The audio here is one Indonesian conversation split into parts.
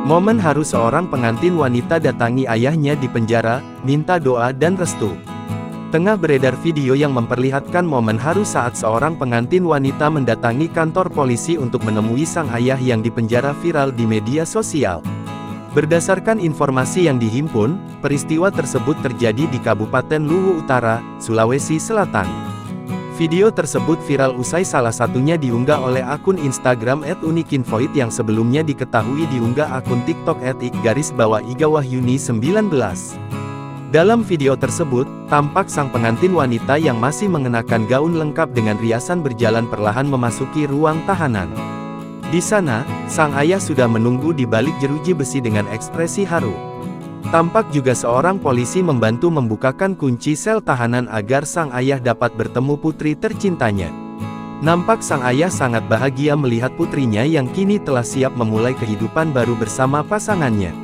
Momen haru seorang pengantin wanita datangi ayahnya di penjara, minta doa dan restu. Tengah beredar video yang memperlihatkan momen haru saat seorang pengantin wanita mendatangi kantor polisi untuk menemui sang ayah yang dipenjara viral di media sosial. Berdasarkan informasi yang dihimpun, peristiwa tersebut terjadi di Kabupaten Luwu Utara, Sulawesi Selatan. Video tersebut viral usai salah satunya diunggah oleh akun Instagram @unikinvoid yang sebelumnya diketahui diunggah akun TikTok @ik_igawahyuni19. Dalam video tersebut, tampak sang pengantin wanita yang masih mengenakan gaun lengkap dengan riasan berjalan perlahan memasuki ruang tahanan. Di sana, sang ayah sudah menunggu di balik jeruji besi dengan ekspresi haru. Tampak juga seorang polisi membantu membukakan kunci sel tahanan agar sang ayah dapat bertemu putri tercintanya. Nampak sang ayah sangat bahagia melihat putrinya yang kini telah siap memulai kehidupan baru bersama pasangannya.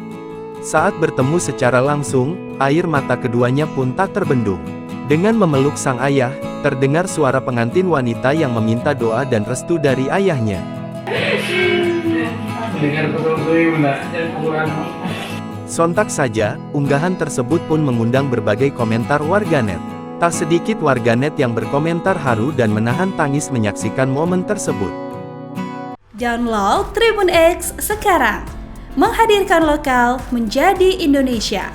Saat bertemu secara langsung, air mata keduanya pun tak terbendung. Dengan memeluk sang ayah, terdengar suara pengantin wanita yang meminta doa dan restu dari ayahnya. Sontak saja, unggahan tersebut pun mengundang berbagai komentar warganet. Tak sedikit warganet yang berkomentar haru dan menahan tangis menyaksikan momen tersebut. Download Tribun X sekarang, menghadirkan lokal menjadi Indonesia.